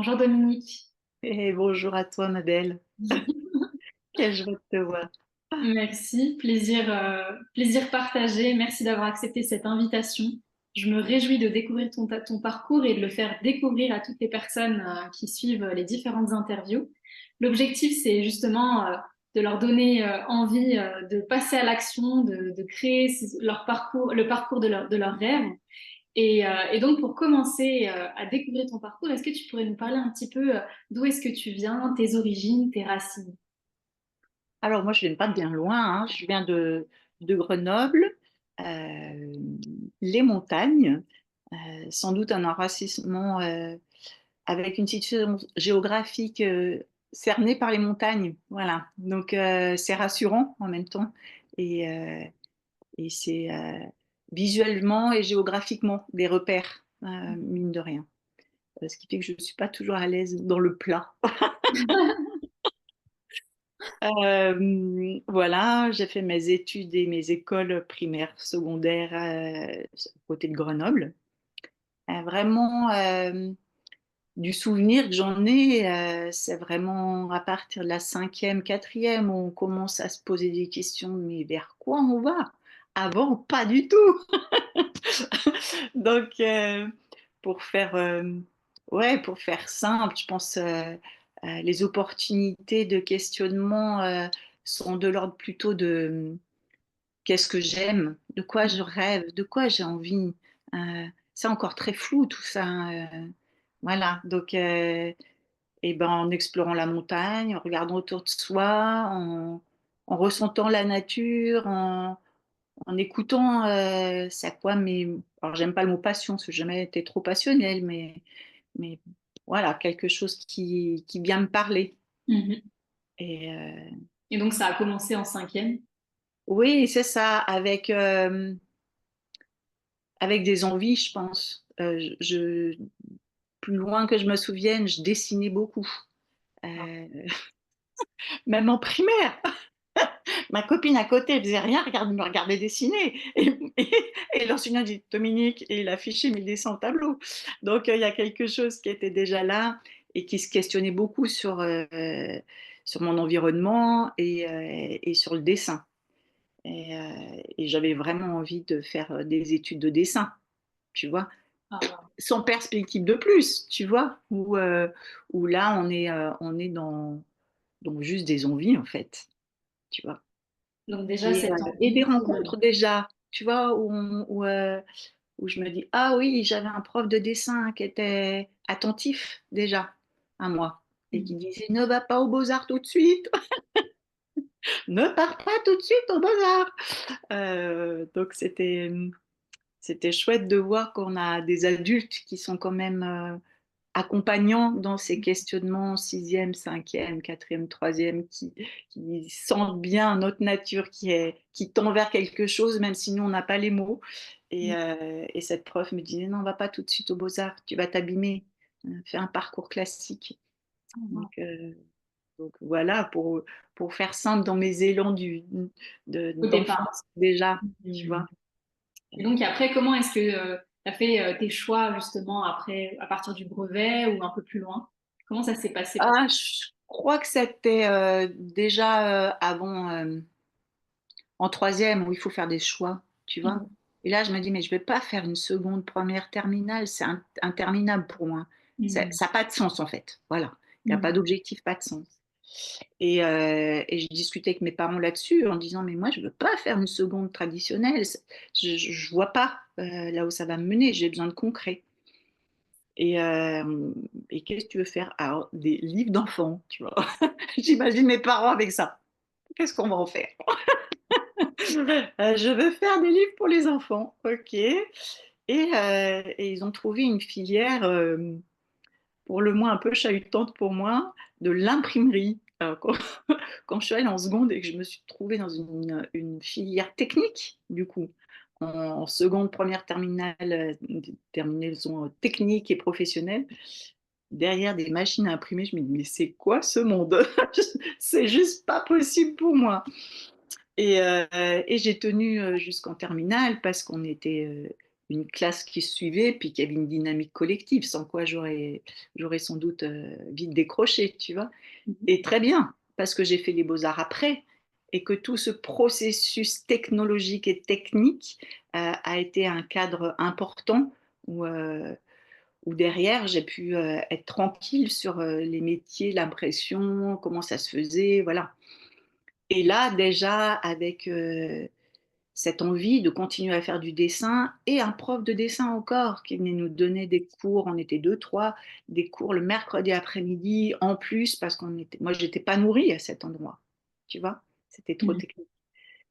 Bonjour Dominique. Et bonjour à toi, ma belle. Quelle joie de te voir. Merci, plaisir partagé. Merci d'avoir accepté cette invitation. Je me réjouis de découvrir ton parcours et de le faire découvrir à toutes les personnes qui suivent les différentes interviews. L'objectif, c'est justement de leur donner envie de passer à l'action, de créer leur parcours, le parcours de leurs rêves. Et donc, pour commencer à découvrir ton parcours, est-ce que tu pourrais nous parler un petit peu d'où est-ce que tu viens, tes origines, tes racines? Alors, moi, je ne viens pas de bien loin, hein. Je viens de Grenoble, euh, les montagnes, sans doute un enracinement avec une situation géographique cernée par les montagnes. Voilà. Donc, c'est rassurant en même temps. Et, euh, et c'est visuellement et géographiquement des repères, mine de rien. Ce qui fait que je ne suis pas toujours à l'aise dans le plat. Voilà, j'ai fait mes études et mes écoles primaires, secondaires à côté de Grenoble. Vraiment, du souvenir que j'en ai, c'est vraiment à partir de la cinquième, quatrième, où on commence à se poser des questions, mais vers quoi on va? Avant, pas du tout. Donc, pour faire, ouais, pour faire simple, je pense les opportunités de questionnement sont de l'ordre plutôt de qu'est-ce que j'aime, de quoi je rêve, de quoi j'ai envie. C'est encore très flou tout ça, hein. Voilà, donc, et ben, en explorant la montagne, en regardant autour de soi, en ressentant la nature, en écoutant, c'est quoi, mais alors j'aime pas le mot passion, parce que j'ai jamais été trop passionnelle, mais voilà, quelque chose qui vient me parler. Mhm. Et Et donc, ça a commencé en cinquième. oui, c'est ça, avec des envies, je pense. Plus loin que je me souvienne, je dessinais beaucoup. Ah. Euh, Même en primaire. Ma copine à côté, elle faisait rien, regarde, me regardait dessiner. Et l'enseignant dit Dominique, et il affichait mes dessins au tableau. Donc il y a quelque chose qui était déjà là et qui se questionnait beaucoup sur mon environnement et sur le dessin. Et j'avais vraiment envie de faire des études de dessin, tu vois, Ah. sans perspective de plus, tu vois, où là on est dans juste des envies en fait, tu vois. Donc, déjà, Et, cette et des envie. rencontres déjà, tu vois, où je me dis, ah oui, j'avais un prof de dessin qui était attentif déjà à moi et qui disait, ne va pas aux beaux-arts tout de suite, ne pars pas tout de suite aux beaux-arts. Donc c'était chouette de voir qu'on a des adultes qui sont quand même accompagnants dans ces questionnements sixième, cinquième, quatrième, troisième, qui sentent bien notre nature qui tend vers quelque chose, même si nous, on n'a pas les mots. Et cette prof me disait, non, on va pas tout de suite aux beaux-arts, tu vas t'abîmer. Fais un parcours classique. Donc, voilà, pour faire simple dans mes élans Au départ. d'enfance déjà, tu Mhm. vois. Et donc, après, comment est-ce que tu as fait tes choix, justement, après, à partir du brevet ou un peu plus loin? Comment ça s'est passé pour Ah, je crois que c'était déjà avant, en troisième, où il faut faire des choix, tu vois. toi? Et là, je me dis, mais je ne vais pas faire une seconde, première, terminale, c'est interminable pour moi. Mhm. Ça n'a pas de sens, en fait. Voilà. Il n'y a pas Mhm. d'objectif, pas de sens. Et je discutais avec mes parents là-dessus en disant, mais moi, je ne veux pas faire une seconde traditionnelle. Je ne vois pas là où ça va me mener. J'ai besoin de concret. Et, euh, et qu'est-ce que tu veux faire? Alors, des livres d'enfants, tu vois. J'imagine mes parents avec ça. Qu'est-ce qu'on va en faire? Je veux faire des livres pour les enfants. Ok. Et ils ont trouvé une filière, pour le moins un peu chahutante pour moi, de l'imprimerie. Alors, quand je suis allée en seconde et que je me suis trouvée dans une filière technique, du coup, en seconde, première terminale, terminaison technique et professionnelle, derrière des machines à imprimer, je me dis, mais c'est quoi ce monde? C'est juste pas possible pour moi. Et j'ai tenu jusqu'en terminale parce qu'on était une classe qui se suivait, puis qu'il y avait une dynamique collective, sans quoi j'aurais sans doute vite décroché, tu vois. Mhm. Et très bien, parce que j'ai fait les beaux-arts après, et que tout ce processus technologique et technique a été un cadre important où derrière, j'ai pu être tranquille sur les métiers, l'impression, comment ça se faisait, voilà. Et là, déjà, avec cette envie de continuer à faire du dessin et un prof de dessin encore qui venait nous donner des cours, on était deux, trois, des cours le mercredi après-midi en plus parce moi j'étais pas nourrie à cet endroit, tu vois, c'était trop Mhm. technique.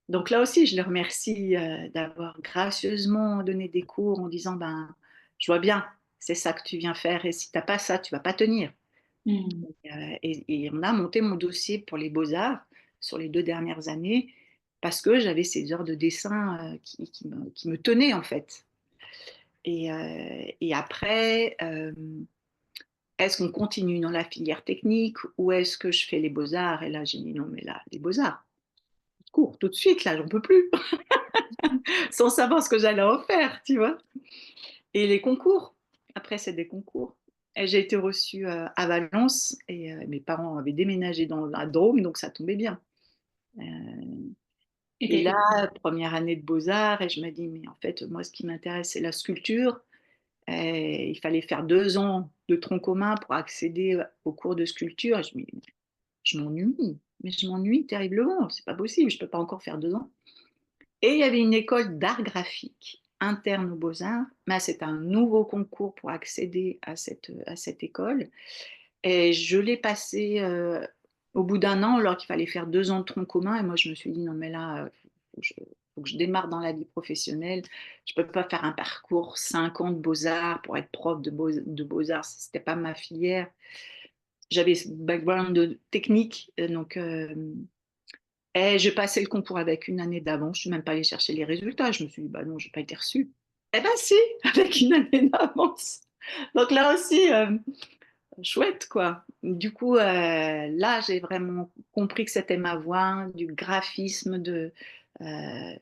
Donc là aussi, je les remercie d'avoir gracieusement donné des cours en disant, ben, je vois bien, c'est ça que tu viens faire et si t'as pas ça, tu vas pas tenir. Mhm. Et on a monté mon dossier pour les beaux-arts sur les 2 dernières années parce que j'avais ces heures de dessin qui me tenaient en fait. Et après, est-ce qu'on continue dans la filière technique ou est-ce que je fais les beaux-arts? Et là, j'ai dit non, mais là, les beaux-arts, cours tout de suite, là, j'en peux plus, sans savoir ce que j'allais en faire, tu vois. Et les concours, après, c'est des concours. Et j'ai été reçue à Valence et mes parents avaient déménagé dans la Drôme, donc ça tombait bien. Euh, Et t'as et là, été première année de beaux-arts, et je me dis, mais en fait, moi, ce qui m'intéresse, c'est la sculpture. Et il fallait faire 2 ans de tronc commun pour accéder aux cours de sculpture. Et je me dis, je m'ennuie, mais je m'ennuie terriblement, c'est pas possible, je peux pas encore faire 2 ans. Et il y avait une école d'art graphique interne aux Beaux-Arts, mais c'est un nouveau concours pour accéder à cette école. Et je l'ai passé au bout d'1 an, alors qu'il fallait faire 2 ans de tronc commun. Et moi, je me suis dit, non, mais là, faut que je démarre dans la vie professionnelle. Je ne peux pas faire un parcours 5 ans de beaux-arts pour être prof de beaux-arts. Ce n'était pas ma filière. J'avais ce background de technique, donc et j'ai passé le concours avec une année d'avance. Je ne suis même pas allée chercher les résultats. Je me suis dit, bah non, je n'ai pas été reçue. Eh ben si, avec une année d'avance. Donc là aussi, chouette, quoi. Du coup, là, j'ai vraiment compris que c'était ma voie, du graphisme, euh,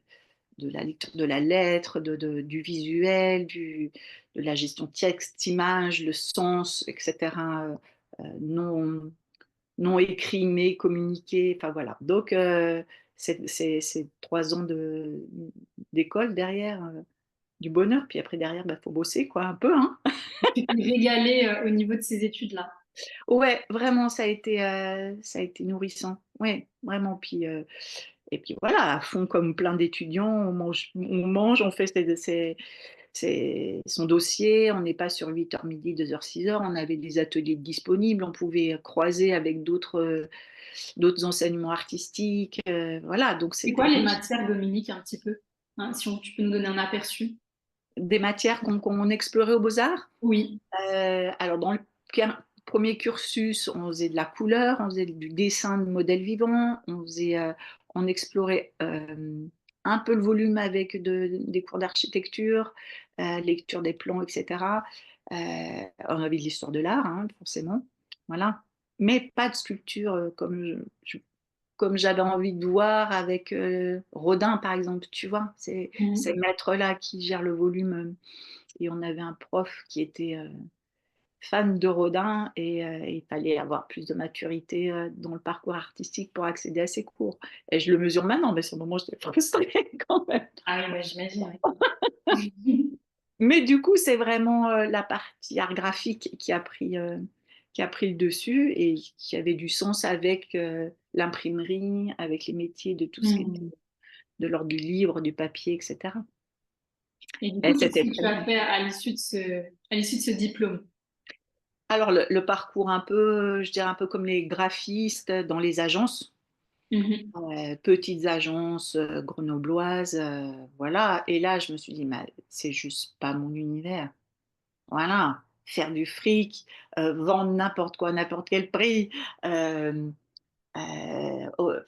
de la lecture de la lettre, du visuel, de la gestion texte, image, le sens, etc. Non écrit, mais communiqué. Enfin voilà. Donc, c'est 3 ans d'école derrière, du bonheur. Puis après, derrière, il faut bosser, quoi, un peu, hein. tu t'es régalée au niveau de ces études-là. Ouais, vraiment, ça a été nourrissant. Ouais, vraiment. Et puis voilà, à fond, comme plein d'étudiants, on fait son dossier, on n'est pas sur 8h midi, 2h 6h, on avait des ateliers disponibles, on pouvait croiser avec d'autres enseignements artistiques, voilà, donc C'est c'était quoi les riche. matières, Dominique, un petit peu? Hein, si tu peux nous donner un aperçu. Des matières qu'on explorait aux Beaux-Arts. Oui. Alors, dans le premier cursus, on faisait de la couleur, on faisait du dessin de modèles vivants, on explorait un peu le volume avec des cours d'architecture, lecture des plans, etc. On avait de l'histoire de l'art, hein, forcément. Voilà. Mais pas de sculpture comme j'avais envie de voir avec Rodin, par exemple, tu vois. C'est ces Mhm. maîtres-là qui gèrent le volume. Et on avait un prof qui était fan de Rodin et il fallait avoir plus de maturité dans le parcours artistique pour accéder à ses cours. Et je le mesure maintenant, mais sur le moment, j'étais frustrée quand même. Ah oui, bah, j'imagine, oui. Mais du coup, c'est vraiment la partie art graphique qui a pris le dessus et qui avait du sens avec l'imprimerie, avec les métiers de tout ce qui était Mhm. de l'ordre du livre, du papier, etc. Et du Et coup, qu'est-ce c'était que très tu as bien. fait à l'issue de ce diplôme? Alors, le parcours un peu, je dirais un peu comme les graphistes dans les agences, Mhm. petites agences grenobloises, voilà. Et là, je me suis dit, mais c'est juste pas mon univers. Voilà, faire du fric, vendre n'importe quoi, à n'importe quel prix, euh,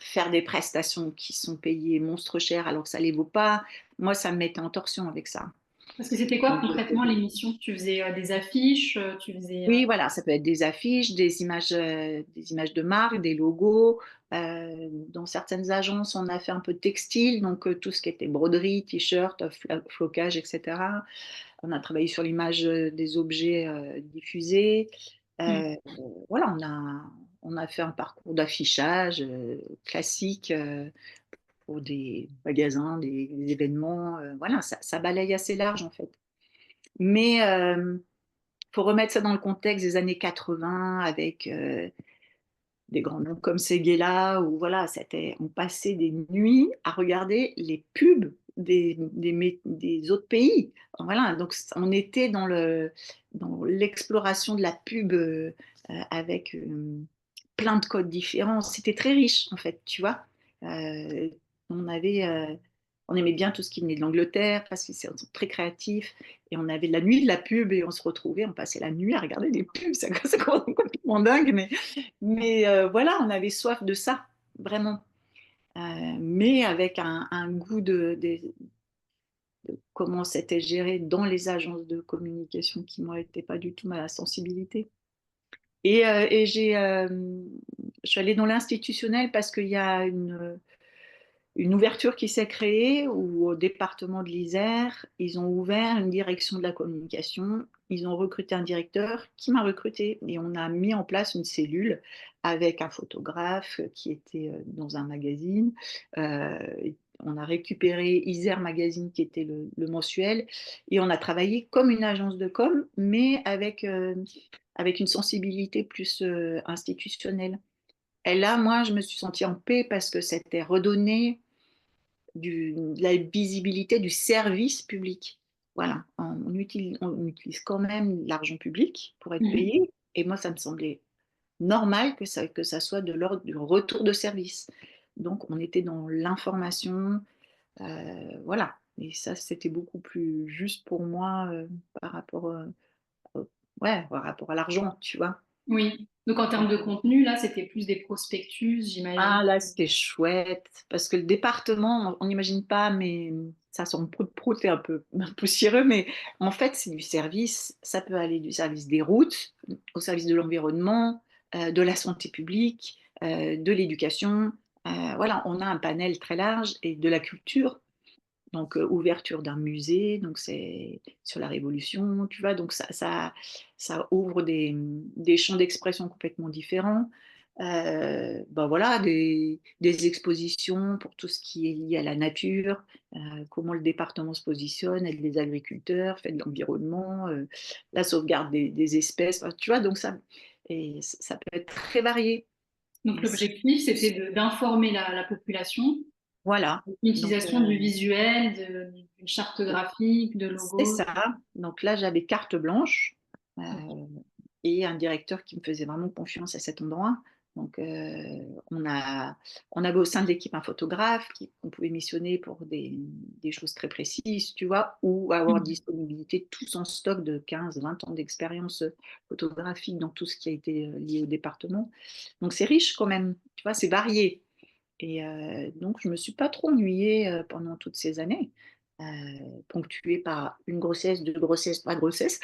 faire des prestations qui sont payées monstre cher alors que ça les vaut pas. Moi, ça me mettait en torsion avec ça. Parce que c'était quoi Donc, concrètement l'émission? Tu faisais des affiches, tu faisais... oui, voilà, ça peut être des affiches, des images de marque, des logos, Dans certaines agences, on a fait un peu de textile, donc tout ce qui était broderie, t-shirt, flocage, etc. On a travaillé sur l'image des objets diffusés. Mm. Euh, voilà, on a fait un parcours d'affichage classique pour des magasins, des événements. Voilà, ça balaye assez large en fait. Mais faut remettre ça dans le contexte des années 80 avec des grands noms comme Séguéla, où voilà, on passait des nuits à regarder les pubs des autres pays. Voilà, donc on était dans l'exploration de la pub avec plein de codes différents. C'était très riche, en fait, tu vois. Euh, on avait, on aimait bien tout ce qui venait de l'Angleterre parce qu'ils sont très créatifs. Et on avait la nuit de la pub et on se retrouvait, on passait la nuit à regarder des pubs. C'est complètement dingue, mais voilà, on avait soif de ça, vraiment. Mais avec un goût de comment c'était géré dans les agences de communication qui, moi, n'était pas du tout ma sensibilité. Et je suis allée dans l'institutionnel parce qu'il y a une ouverture qui s'est créée où au département de l'Isère, ils ont ouvert une direction de la communication. Ils ont recruté un directeur qui m'a recruté et on a mis en place une cellule avec un photographe qui était dans un magazine. Euh, on a récupéré Isère Magazine qui était le mensuel et on a travaillé comme une agence de com mais avec une sensibilité plus institutionnelle. Et là, moi, je me suis sentie en paix parce que c'était redonné de la visibilité du service public. Voilà, on utilise quand même l'argent public pour être Mhm. payé. Et moi, ça me semblait normal que ça soit de l'ordre du retour de service. Donc, on était dans l'information. Voilà. Et ça, c'était beaucoup plus juste pour moi par rapport, ouais, par rapport à l'argent, tu vois. Oui. Donc en termes de contenu, là, c'était plus des prospectus, j'imagine. Ah là, c'était chouette, parce que le département, on n'imagine pas, mais ça semble prout et un peu poussiéreux, mais en fait, c'est du service. Ça peut aller du service des routes, au service de l'environnement, de la santé publique, de l'éducation. Voilà, on a un panel très large et de la culture. Donc, ouverture d'un musée, donc c'est sur la Révolution, tu vois, donc ça ouvre des champs d'expression complètement différents. Ben voilà, des expositions pour tout ce qui est lié à la nature, comment le département se positionne, aide les agriculteurs, fait de l'environnement, la sauvegarde des espèces, enfin, tu vois, donc ça peut être très varié. Donc Et l'objectif, c'était d'informer la population, voilà, donc l'utilisation du visuel, d'une charte graphique, de c'est logos. ça. Donc là, j'avais carte blanche et un directeur qui me faisait vraiment confiance à cet endroit. Donc, on avait au sein de l'équipe un photographe qu'on pouvait missionner pour des choses très précises, tu vois, ou avoir Mhm. disponibilité tous en stock de 15-20 ans d'expérience photographique dans tout ce qui a été lié au département. Donc, c'est riche quand même, tu vois, c'est varié. Et donc, je ne me suis pas trop ennuyée pendant toutes ces années, euh, ponctuée par une grossesse, deux grossesses, trois grossesses.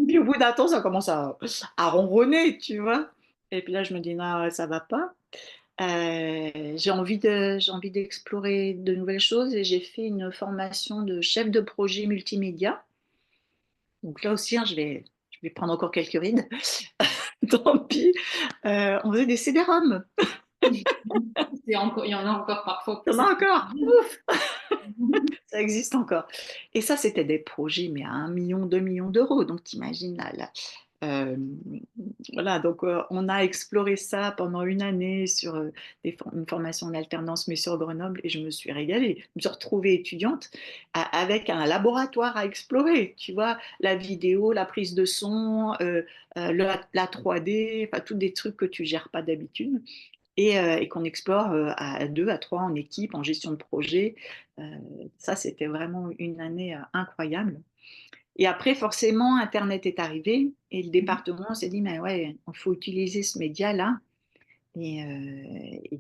Puis au bout d'un temps, ça commence à ronronner, tu vois. Et puis là, je me dis, non, ça va pas. J'ai envie d'explorer de nouvelles choses et j'ai fait une formation de chef de projet multimédia. Donc là aussi, hein, je vais prendre encore quelques rides. Tant pis. On faisait des CD-ROM. Il y en a encore parfois Il pour y en a cette. encore. Ça existe encore. Et ça, c'était des projets, mais à 1 million, 2 millions d'euros. Donc, t'imagines là. Euh, voilà, donc on a exploré ça pendant une année sur une formation en alternance, mais sur Grenoble, et je me suis régalée. Je me suis retrouvée étudiante avec un laboratoire à explorer, tu vois, la vidéo, la prise de son, la 3D, enfin, tous des trucs que tu gères pas d'habitude et qu'on explore à deux, à trois, en équipe, en gestion de projet. Euh, Ça, c'était vraiment une année incroyable. Et après, forcément, Internet est arrivé et le département s'est dit, mais ouais, il faut utiliser ce média-là. Et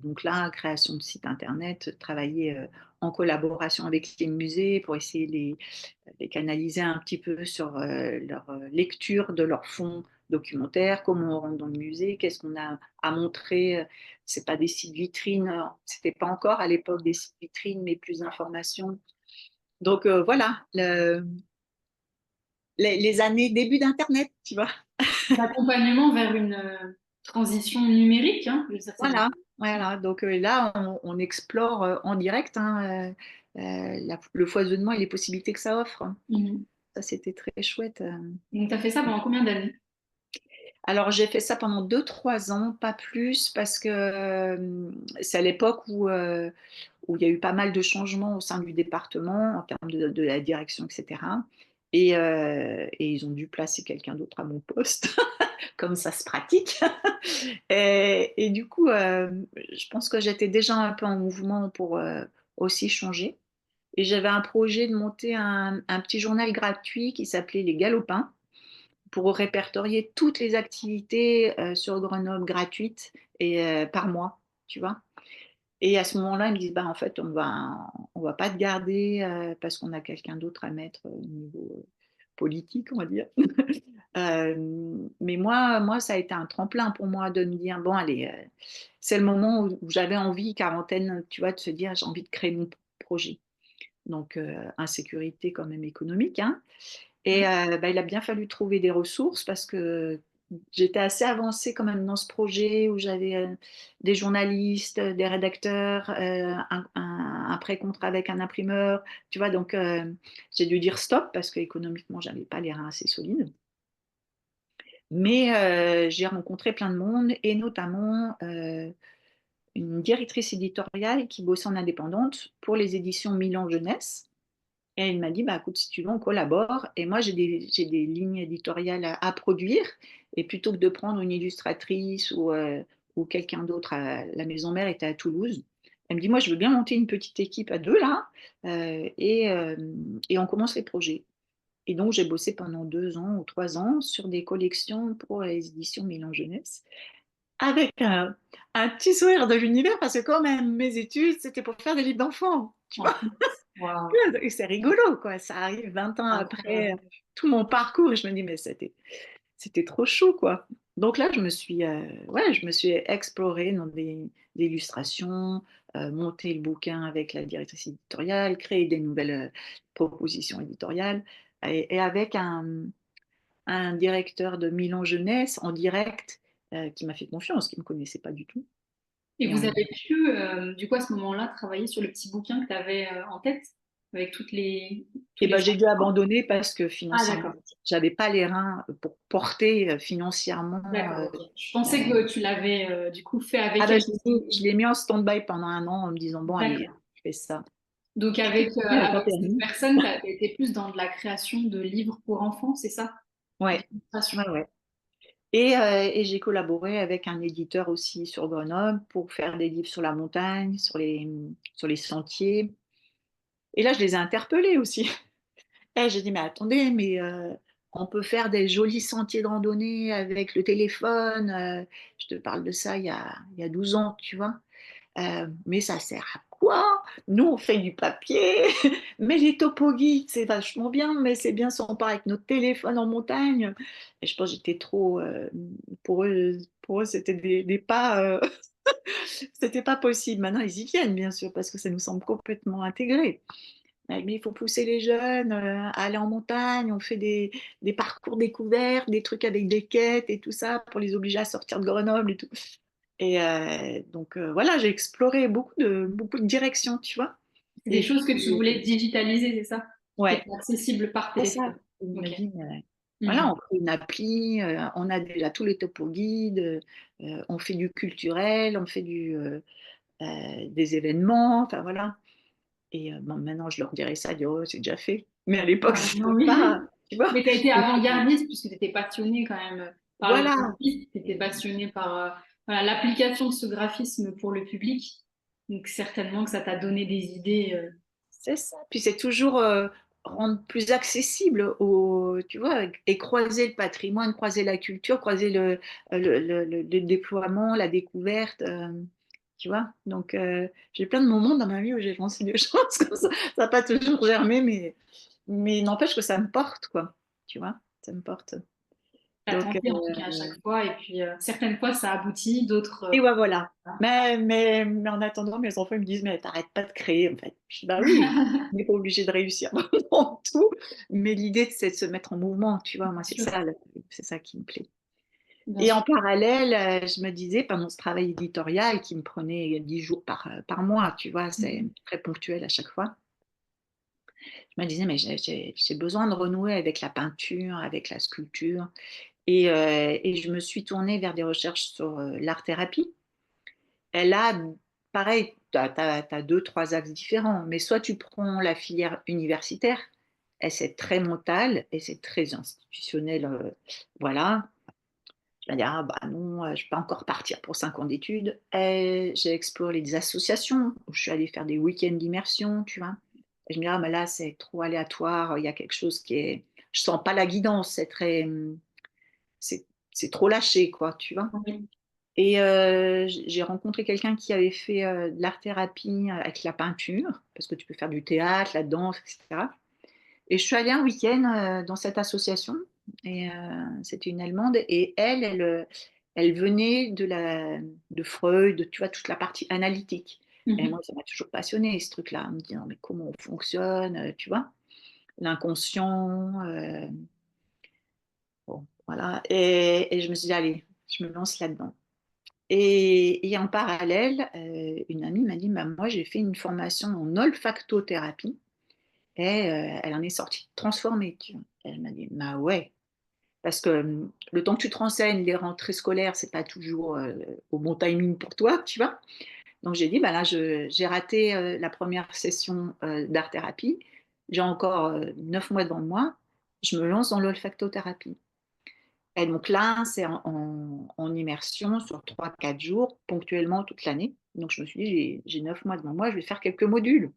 donc là, création de site Internet, travailler en collaboration avec les musées pour essayer de les canaliser un petit peu sur leur lecture de leurs fonds documentaire, comment on rentre dans le musée, qu'est-ce qu'on a à montrer. C'est pas des sites vitrines, c'était pas encore à l'époque des sites vitrines, mais plus d'informations. Donc voilà, les années début d'Internet, tu vois. L'accompagnement vers une transition numérique, hein, je veux dire, c'est Voilà, voilà. Donc là, on explore en direct hein, le foisonnement et les possibilités que ça offre. Mhm. Ça, c'était très chouette. Donc, tu as fait ça pendant combien d'années? Alors, j'ai fait ça pendant 2, 3 ans, pas plus, parce que c'est à l'époque où il y a eu pas mal de changements au sein du département en termes de la direction, etc. Et ils ont dû placer quelqu'un d'autre à mon poste, comme ça se pratique. Et du coup, je pense que j'étais déjà un peu en mouvement pour aussi changer. Et j'avais un projet de monter un petit journal gratuit qui s'appelait Les Galopins pour répertorier toutes les activités sur Grenoble gratuites et par mois, tu vois. Et à ce moment-là, ils me disent, bah, en fait, on va pas te garder parce qu'on a quelqu'un d'autre à mettre au niveau politique, on va dire. Mais moi, ça a été un tremplin pour moi de me dire, bon, allez, c'est le moment où j'avais envie, quarantaine, tu vois, de se dire, j'ai envie de créer mon projet. Donc, insécurité quand même économique, hein. Et Ouais. bah, il a bien fallu trouver des ressources parce que j'étais assez avancée quand même dans ce projet où j'avais des journalistes, des rédacteurs, un pré-contrat avec un imprimeur, tu vois, donc j'ai dû dire stop parce qu'économiquement, j'avais pas les reins assez solides. Mais j'ai rencontré plein de monde et notamment une directrice éditoriale qui bossait en indépendante pour les éditions Milan Jeunesse. Et elle m'a dit, bah, écoute, si tu veux, on collabore. Et moi, j'ai des lignes éditoriales produire. Et plutôt que de prendre une illustratrice ou quelqu'un d'autre, la maison mère était à Toulouse. Elle me dit, moi, je veux bien monter une petite équipe à deux, là, et on commence les projets. Et donc, j'ai bossé pendant 2 ans ou 3 ans sur des collections pour les éditions Milan Jeunesse, avec un petit sourire de l'univers, parce que quand même, mes études, c'était pour faire des livres d'enfants. Tu En vois. plus, waouh, Et c'est rigolo, quoi. Ça arrive 20 ans après incroyable. tout mon parcours et je me dis, mais c'était trop chaud, quoi. Donc là, ouais, je me suis explorée dans des illustrations, monter le bouquin avec la directrice éditoriale, créer des nouvelles propositions éditoriales et avec un directeur de Milan Jeunesse en direct qui m'a fait confiance, qui ne me connaissait pas du tout. Et Et vous on avez pu, du coup, à ce moment-là, travailler sur le petit bouquin que tu avais en tête, avec tous Et les ben, j'ai dû ingrédients. abandonner parce que Ah, financièrement, d'accord. j'avais pas les reins pour porter financièrement. D'accord, ok. Je pensais Euh, que tu l'avais, du coup, fait ah avec ben, elle. je l'ai mis en stand-by pendant un an en me disant, bon, allez, D'accord. je fais ça. Donc, Il n'a pas avec cette permis. personne, tu as été plus dans de la création de livres pour enfants, c'est ça? Ouais, D'illustration. ouais, ouais. Et j'ai collaboré avec un éditeur aussi sur Grenoble pour faire des livres sur la montagne, sur les sentiers. Et là, je les ai interpellés aussi. Et j'ai dit, mais attendez, mais on peut faire des jolis sentiers de randonnée avec le téléphone. Je te parle de ça il y a 12 ans, tu vois. Mais ça sert à quoi? Nous, on fait du papier. Mais les topo-guides, c'est vachement bien, mais c'est bien si on part avec notre téléphone en montagne. Et je pense que j'étais trop. Pour eux c'était des pas. C'était pas possible. Maintenant, ils y viennent, bien sûr, parce que ça nous semble complètement intégré. Mais il faut pousser les jeunes à aller en montagne. On fait des parcours découverts, des trucs avec des quêtes et tout ça pour les obliger à sortir de Grenoble et tout. Et donc voilà, j'ai exploré beaucoup de directions, tu vois. C'est des Et choses que tu puis, voulais digitaliser, c'est ça? Qui ouais, étaient accessibles par c'est ça. téléphone. Ok. Imagine, voilà, Mhm. on crée une appli, on a déjà tous les topos guides, on fait du culturel, on fait des événements, enfin voilà. Et bon, maintenant, je leur dirais ça, dire, oh, c'est déjà fait. Mais à l'époque, Ouais, non, c'était pas, oui. tu vois. Mais tu as été avant-gardiste puisque tu étais passionnée quand même par le Voilà, graphisme, tu étais passionnée par voilà, l'application de ce graphisme pour le public. Donc certainement que ça t'a donné des idées. c'est ça. Puis c'est toujours rendre plus accessible tu vois, et croiser le patrimoine, croiser la culture, croiser le déploiement, la découverte, tu vois. Donc j'ai plein de moments dans ma vie où j'ai pensé des choses comme ça. Ça n'a pas toujours germé, mais n'empêche que ça me porte, quoi. Tu vois, ça me porte. T'as Donc, tenté en tout cas à chaque fois, et puis certaines fois ça aboutit, d'autres et ouais, voilà. pas. Mais en attendant, mes enfants ils me disent, mais t'arrêtes pas de créer, en fait. Je dis, bah oui, on n'est pas obligé de réussir dans tout, mais l'idée, c'est de se mettre en mouvement, tu vois. Moi, Bien sûr, c'est ça qui me plaît. bien Et sûr. en parallèle, je me disais, pendant ce travail éditorial qui me prenait 10 jours par mois, tu vois, c'est Mhm. très ponctuel à chaque fois, je me disais, mais j'ai besoin de renouer avec la peinture, avec la sculpture. Et je me suis tournée vers des recherches sur l'art-thérapie. Et là, pareil, tu as 2-3 axes différents, mais soit tu prends la filière universitaire, et c'est très mental et c'est très institutionnel, voilà. Je vais dire: «Ah bah non, je ne vais pas encore partir pour 5 ans d'études», et j'ai exploré les associations où je suis allée faire des week-ends d'immersion, tu vois? Et je me dis: «Ah mais là, c'est trop aléatoire, il y a quelque chose qui est je sens pas la guidance, c'est très, c'est c'est trop lâché quoi», tu vois? Oui. Et j'ai rencontré quelqu'un qui avait fait, de l'art-thérapie avec la peinture, parce que tu peux faire du théâtre, la danse et cetera. Et je suis allée un week-end, dans cette association, et c'était une Allemande, et elle venait de Freud, tu vois? Toute la partie analytique, et moi Mhm. ça m'a toujours passionnée ce truc-là, me dire: «Mais comment on fonctionne?» Tu vois? L'inconscient, bon voilà, et je me suis dit: «Allez, je me lance là-dedans». Et en parallèle, une amie m'a dit: «Bah, moi, j'ai fait une formation en olfactothérapie», et elle en est sortie transformée, tu vois? Elle m'a dit: «Bah, ouais», parce que, le temps que tu te renseignes, les rentrées scolaires, c'est pas toujours, au bon timing pour toi, tu vois? Donc j'ai dit: «Bah, là, j'ai raté, la première session, d'art-thérapie. J'ai encore, 9 mois devant moi. Je me lance dans l'olfactothérapie». Et donc là, c'est en immersion sur 3-4 jours, ponctuellement toute l'année. Donc je me suis dit: «J'ai 9 mois devant moi, je vais faire quelques modules».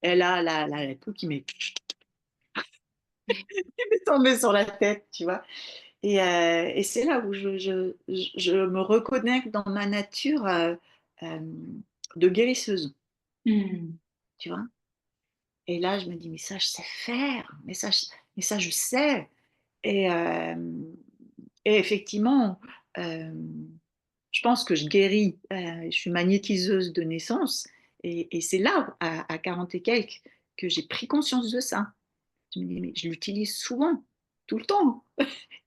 Et là, tout qui m'est tombé sur la tête, tu vois? Et c'est là où je me reconnecte dans ma nature, de guérisseuse, Mhm. tu vois? Et là, je me dis: «Mais ça, je sais faire, mais ça, je sais». Et effectivement, je pense que je guéris, je suis magnétiseuse de naissance, et c'est là, à 40 et quelques, que j'ai pris conscience de ça. Je me dis: «Mais je l'utilise souvent, tout le temps».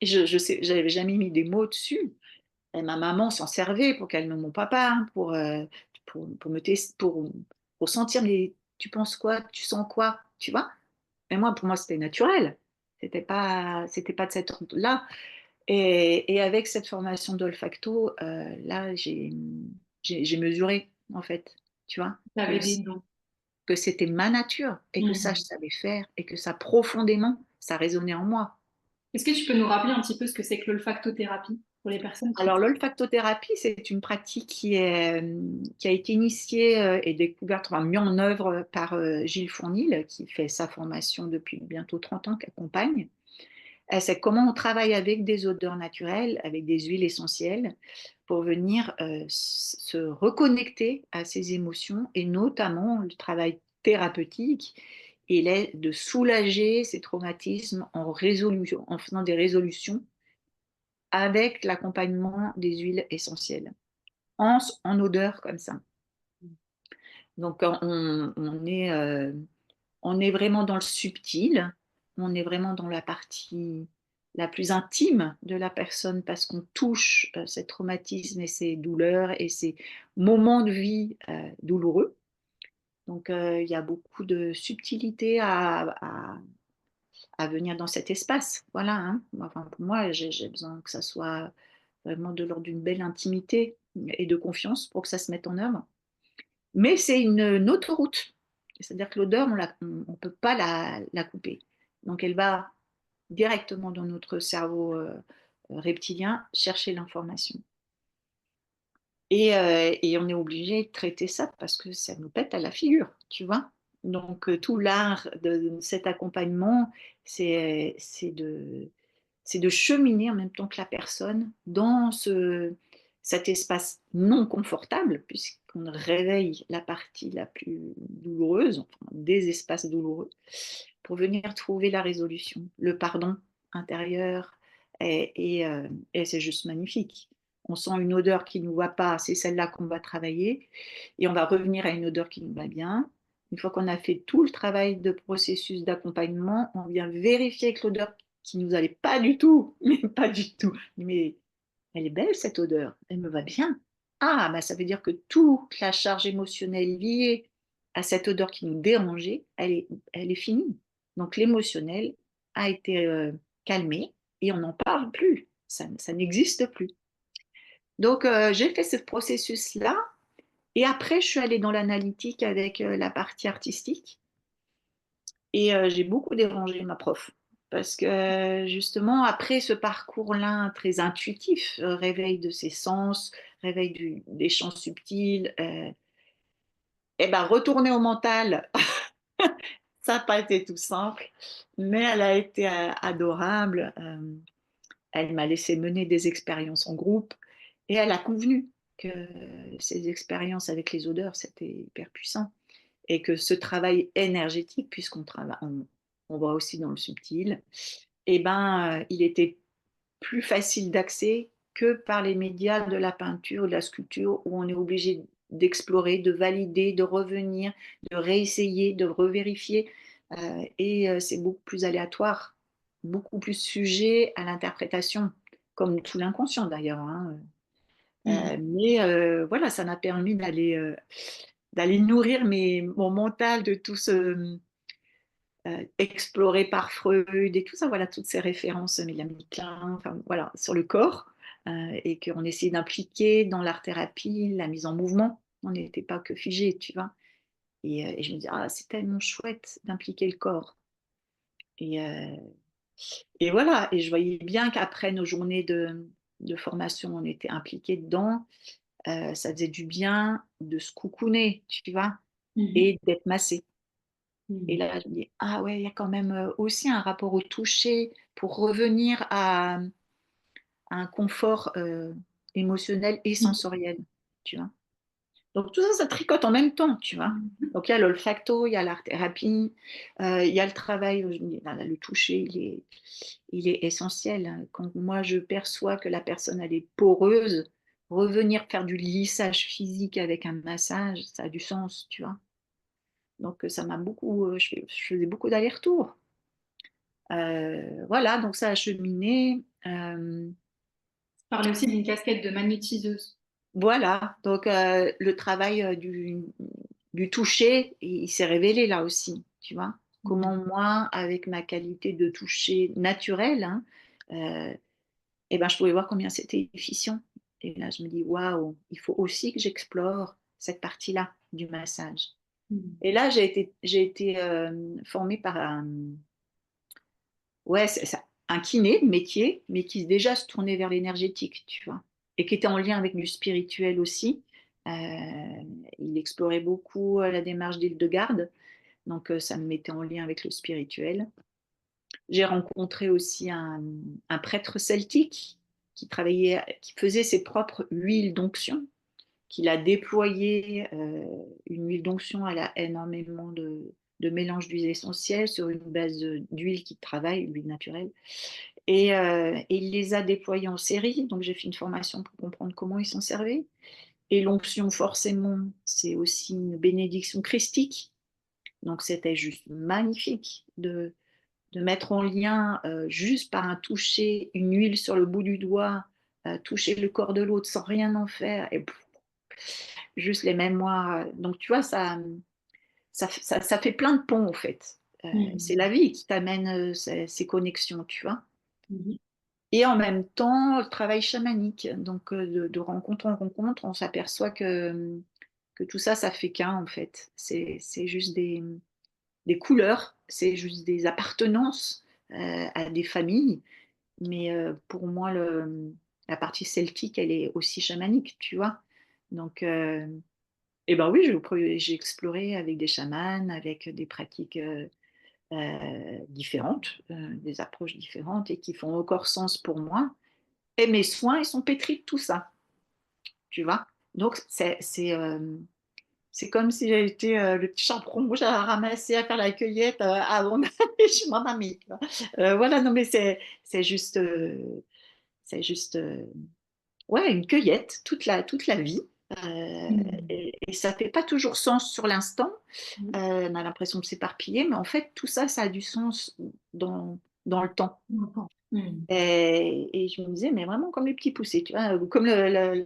Et je sais, j'avais jamais mis des mots dessus, et ma maman s'en servait pour calmer mon papa, pour me pour sentir: «Mais tu penses quoi? Tu sens quoi?» Tu vois? Et moi, pour moi, c'était naturel. C'était pas de cet ordre-là. Et avec cette formation d'olfacto, là, j'ai mesuré, en fait, tu vois? T'avais des dons. Que c'était ma nature, et que ça, je Mhm. savais faire, et que ça, profondément, ça résonnait en moi. Est-ce que tu peux nous rappeler un petit peu ce que c'est que l'olfactothérapie pour les personnes qui... Alors l'olfactothérapie, c'est une pratique qui a été initiée, et découverte, enfin mis en œuvre par, Gilles Fournil, qui fait sa formation depuis bientôt 30 ans, qu'accompagne. C'est comment on travaille avec des odeurs naturelles, avec des huiles essentielles, pour venir, se reconnecter à ses émotions, et notamment le travail thérapeutique, il est de soulager ces traumatismes en faisant des résolutions avec l'accompagnement des huiles essentielles, en odeur comme ça. Donc on est vraiment dans le subtil, on est vraiment dans la partie la plus intime de la personne, parce qu'on touche, ces traumatismes et ces douleurs et ces moments de vie, douloureux. Donc il y a beaucoup de subtilité à venir dans cet espace. Voilà, hein. Enfin, pour moi, j'ai besoin que ça soit vraiment de l'ordre d'une belle intimité et de confiance pour que ça se mette en œuvre. Mais c'est une autre route. C'est-à-dire que l'odeur, on peut pas la couper. Donc elle va directement dans notre cerveau, reptilien, chercher l'information. Et on est obligé de traiter ça parce que ça nous pète à la figure, tu vois? Donc tout l'art de cet accompagnement, c'est de cheminer en même temps que la personne dans cet espace non confortable, puisqu'on réveille la partie la plus douloureuse, enfin des espaces douloureux, pour venir trouver la résolution, le pardon intérieur, Et c'est juste magnifique. On sent une odeur qui ne nous va pas, c'est celle-là qu'on va travailler. Et on va revenir à une odeur qui nous va bien. Une fois qu'on a fait tout le travail de processus d'accompagnement, on vient vérifier avec l'odeur qui nous allait pas du tout, mais pas du tout. Mais elle est belle cette odeur, elle me va bien. Ah, bah ça veut dire que toute la charge émotionnelle liée à cette odeur qui nous dérangeait, elle est finie. Donc l'émotionnel a été calmé et on n'en parle plus. Ça n'existe plus. Donc j'ai fait ce processus-là et après je suis allée dans l'analytique avec la partie artistique et j'ai beaucoup dérangé ma prof. Parce que justement, après ce parcours-là très intuitif, réveil de ses sens, réveil des champs subtils, et ben retourner au mental, ça n'a pas été tout simple, mais elle a été adorable. Elle m'a laissé mener des expériences en groupe et elle a convenu que ces expériences avec les odeurs, c'était hyper puissant et que ce travail énergétique, puisqu'on travaille, on va aussi dans le subtil, eh ben, il était plus facile d'accès que par les médias de la peinture, de la sculpture, où on est obligé d'explorer, de valider, de revenir, de réessayer, de revérifier. C'est beaucoup plus aléatoire, beaucoup plus sujet à l'interprétation, comme tout l'inconscient d'ailleurs. Hein. Mhm. Voilà, ça m'a permis d'aller nourrir mon mental de tout ce exploré par Freud et tout ça, voilà, toutes ces références, William Klein, enfin, voilà, sur le corps, et qu'on essayait d'impliquer dans l'art-thérapie, la mise en mouvement. On n'était pas que figé, tu vois. Et je me dis, ah, c'est tellement chouette d'impliquer le corps. Et, euh, et voilà, et je voyais bien qu'après nos journées de formation, on était impliqués dedans. Ça faisait du bien de se coucouner, tu vois, Mhm. et d'être massé. Et Mhm. là, je me dis, ah ouais, il y a quand même aussi un rapport au toucher pour revenir à un confort émotionnel et sensoriel, tu vois. Donc tout ça, ça tricote en même temps, tu vois. Mhm. Donc il y a l'olfacto, il y a l'art-thérapie, il y a le travail, le toucher, il est essentiel. Quand moi je perçois que la personne elle est poreuse, revenir faire du lissage physique avec un massage, ça a du sens, tu vois. Donc ça m'a beaucoup, je faisais beaucoup d'allers-retours. Voilà, donc ça a cheminé. Parler aussi d'une casquette de magnétiseuse. Voilà, donc le travail du toucher, il s'est révélé là aussi, tu vois. Comment Mhm. moi, avec ma qualité de toucher naturelle, hein, eh ben, je pouvais voir combien c'était efficient. Et là, je me dis, waouh, il faut aussi que j'explore cette partie-là du massage. Mhm. Et là, j'ai été formée par ouais, c'est ça, un kiné de métier, mais qui déjà se tournait vers l'énergétique, tu vois, et qui était en lien avec du spirituel aussi. Il explorait beaucoup la démarche d'Hildegarde, donc ça me mettait en lien avec le spirituel. J'ai rencontré aussi un prêtre celtique qui travaillait, qui faisait ses propres huiles d'onction, qu'il a déployé une huile d'onction, elle a énormément de mélange d'huiles essentielles sur une base d'huile qui travaille, l'huile naturelle. Et il les a déployés en série, donc j'ai fait une formation pour comprendre comment ils s'en servaient. Et l'onction, forcément, c'est aussi une bénédiction christique. Donc c'était juste magnifique de mettre en lien, juste par un toucher, une huile sur le bout du doigt, toucher le corps de l'autre sans rien en faire, et pff, juste les mémoires. Donc tu vois, ça fait plein de ponts en fait. C'est Mhm. la vie qui t'amène ces connexions, tu vois. Mhm. Et en même temps, le travail chamanique. Donc, de rencontre en rencontre, on s'aperçoit que tout ça, ça fait qu'un, en fait. C'est juste des couleurs, c'est juste des appartenances à des familles. Mais pour moi, la partie celtique, elle est aussi chamanique, tu vois. Donc, et ben oui, j'ai exploré avec des chamans, avec des pratiques différentes, des approches différentes et qui font encore sens pour moi. Et mes soins, ils sont pétris de tout ça, tu vois. Donc, c'est comme si j'avais été le petit chaperon rouge à ramasser, à faire la cueillette avant d'aller chez ma mamie. Tu vois. Voilà, non, mais c'est juste. C'est juste ouais, une cueillette toute la vie. Mm. Et ça fait pas toujours sens sur l'instant. Oui, On a l'impression de s'éparpiller, mais en fait, tout ça, ça a du sens dans le temps. longtemps. Mm. Et je me disais, mais vraiment comme les petits poussés, tu vois, comme le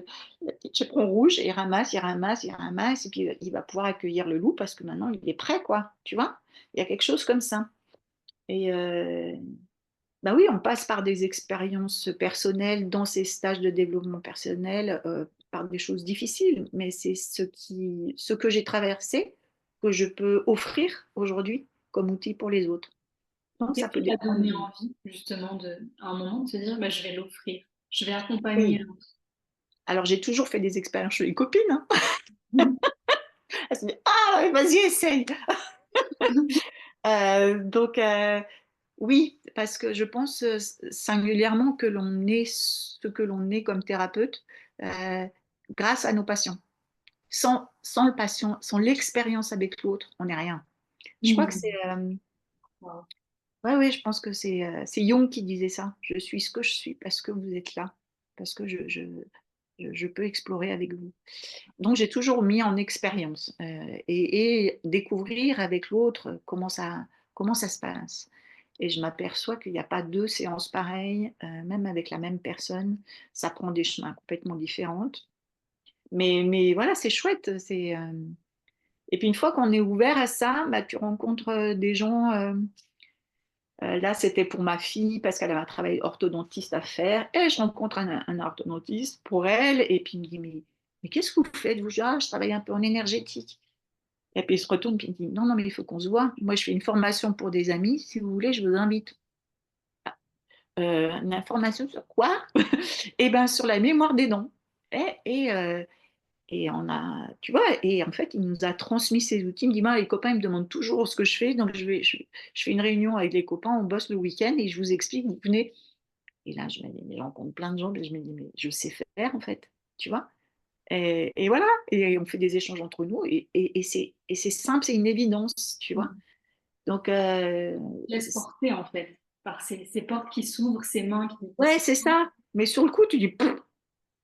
petit chaperon rouge, il ramasse, il ramasse, il ramasse, et puis il va pouvoir accueillir le loup parce que maintenant il est prêt, quoi, tu vois. Il y a quelque chose comme ça. Et bah oui, on passe par des expériences personnelles dans ces stages de développement personnel, par des choses difficiles, mais c'est ce que j'ai traversé que je peux offrir aujourd'hui comme outil pour les autres. Donc ça Qu'est-ce peut qui t'a dépendre. donné envie, justement, à un moment, de se dire, bah, je vais l'offrir, je vais accompagner Oui. l'autre. Alors j'ai toujours fait des expériences chez les copines, hein. Elles se disent, ah, vas-y, essaye. Donc oui, parce que je pense singulièrement que l'on est ce que l'on est comme thérapeute euh, grâce à nos patients. Sans le patient, sans l'expérience avec l'autre, on n'est rien. Je crois que c'est. Mm. Wow. Ouais, ouais, je pense que c'est Jung qui disait ça. Je suis ce que je suis parce que vous êtes là, parce que je peux explorer avec vous. Donc j'ai toujours mis en expérience et découvrir avec l'autre comment ça se passe. Et je m'aperçois qu'il n'y a pas deux séances pareilles, même avec la même personne. Ça prend des chemins complètement différents. Mais voilà, c'est chouette. Et puis une fois qu'on est ouvert à ça, bah, tu rencontres des gens. Là, c'était pour ma fille parce qu'elle avait un travail orthodontiste à faire. Et je rencontre un orthodontiste pour elle. Et puis il me dit, mais qu'est-ce que vous faites? Vous, ah, je travaille un peu en énergétique. Et puis il se retourne et il dit, non, non, mais il faut qu'on se voit. Moi, je fais une formation pour des amis. Si vous voulez, je vous invite. Une information sur quoi? Eh bien, sur la mémoire des dents. Et on a, tu vois, et en fait, il nous a transmis ces outils. Il me dit, moi, les copains, ils me demandent toujours ce que je fais. Donc, je fais une réunion avec les copains, on bosse le week-end et je vous explique, vous venez. Et là, je me dis, mais je rencontre plein de gens, et je me dis, mais je sais faire, en fait, tu vois. Et voilà, et on fait des échanges entre nous, et c'est simple, c'est une évidence, tu vois. Mm. Donc, Laisse porter, en fait, par ces portes qui s'ouvrent, ces mains qui ouais, se... c'est ça. Mais sur le coup, tu dis, pff,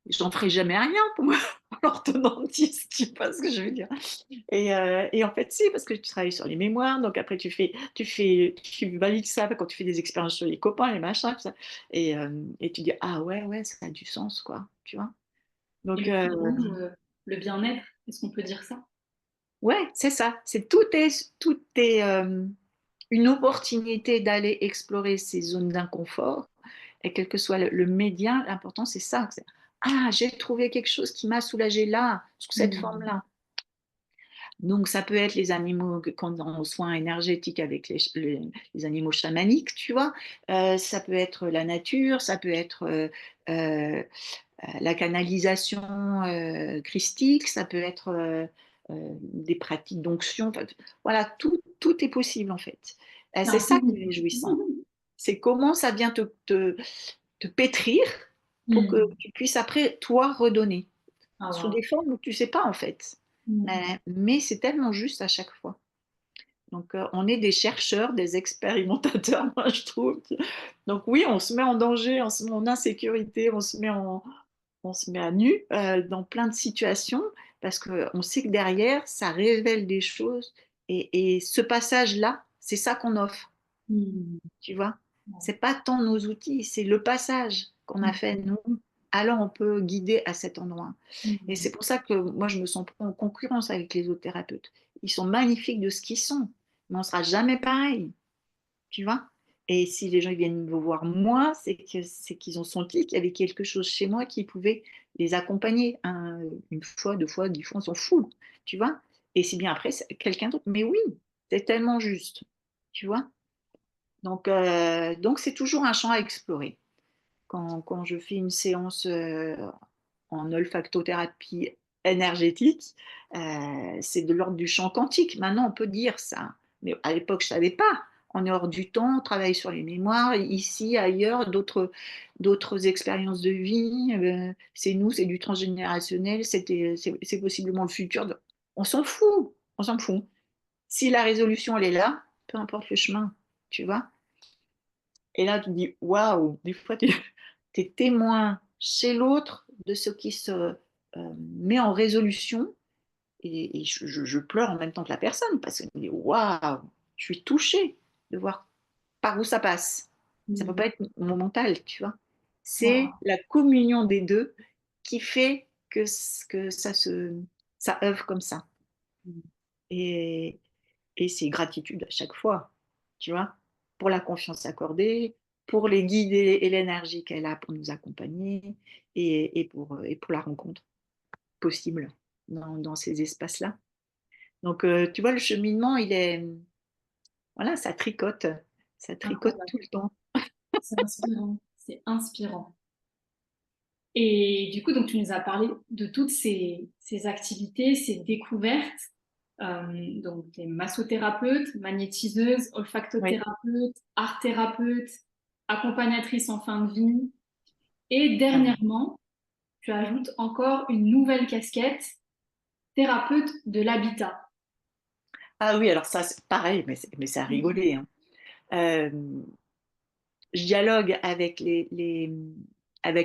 j'en ferai jamais rien pour moi, pour l'orthodontiste, tu vois ce que je veux dire. Et en fait, si, parce que tu travailles sur les mémoires, donc après tu valides ça quand tu fais des expériences sur les copains, les machins, tout ça. Et tu dis, ah ouais, ouais, ça a du sens, quoi, tu vois. Et Donc, le fil rouge, le bien-être, est-ce qu'on peut dire ça? ouais, c'est ça. Tout est une opportunité d'aller explorer ces zones d'inconfort. Et quel que soit le média, l'important, c'est ça. Ah, j'ai trouvé quelque chose qui m'a soulagé là, sous cette Mm. forme-là. Donc, ça peut être les animaux quand on est en soins énergétiques avec les animaux chamaniques, tu vois. Ça peut être la nature, ça peut être euh, la canalisation christique, ça peut être des pratiques d'onction. Enfin, voilà, tout est possible en fait. C'est C'est un ça qui tout. est réjouissant. C'est comment ça vient te pétrir pour que Mm. tu puisses après, toi, redonner Ah, sous wow. des formes où tu ne sais pas en fait. Mm. Mais c'est tellement juste à chaque fois. Donc, on est des chercheurs, des expérimentateurs, moi, je trouve. Donc, oui, on se met en danger, on se met en insécurité, on se met à nu dans plein de situations parce qu'on sait que derrière, ça révèle des choses. Et ce passage-là, c'est ça qu'on offre, Mm. tu vois. Wow. C'est pas tant nos outils, c'est le passage qu'on a fait, nous. Alors, on peut guider à cet endroit. Et Mm. c'est pour ça que moi, je me sens pas en concurrence avec les autres thérapeutes. Ils sont magnifiques de ce qu'ils sont, mais on ne sera jamais pareil, tu vois. Et si les gens ils viennent me voir moi, c'est qu'ils ont senti qu'il y avait quelque chose chez moi qui pouvait les accompagner une fois, deux fois, 10 fois, on s'en fout, tu vois. Et si bien après, c'est quelqu'un d'autre. Mais oui, c'est tellement juste, tu vois. Donc c'est toujours un champ à explorer. Quand je fais une séance en olfactothérapie énergétique, c'est de l'ordre du champ quantique. Maintenant, on peut dire ça. Mais à l'époque, je ne savais pas. On est hors du temps, on travaille sur les mémoires, ici, ailleurs, d'autres expériences de vie. C'est nous, c'est du transgénérationnel, c'est possiblement le futur. On s'en fout, on s'en fout. Si la résolution, elle est là, peu importe le chemin, tu vois. Et là, tu te dis, waouh, des fois, tu es témoin chez l'autre de ce qui se met en résolution. Et je pleure en même temps que la personne parce que je me dis, waouh, je suis touchée de voir par où ça passe. Ça ne peut Mm. pas être mon mental, tu vois. C'est Wow. la communion des deux qui fait que ça œuvre comme ça. Et, et c'est gratitude à chaque fois, tu vois, pour la confiance accordée, pour les guides et l'énergie qu'elle a pour nous accompagner et pour la rencontre possible dans ces espaces-là. Donc, tu vois, le cheminement, voilà, ça tricote Incroyable. tout le temps. C'est inspirant. C'est inspirant. Et du coup, donc, tu nous as parlé de toutes ces activités, ces découvertes. Donc, tu es massothérapeute, magnétiseuse, Oui. olfactothérapeute, art-thérapeute, accompagnatrice en fin de vie. Et Ah oui. dernièrement, tu ajoutes encore une nouvelle casquette, thérapeute de l'habitat. Ah oui, alors ça, c'est pareil, mais c'est à rigoler, hein. Euh, je dialogue avec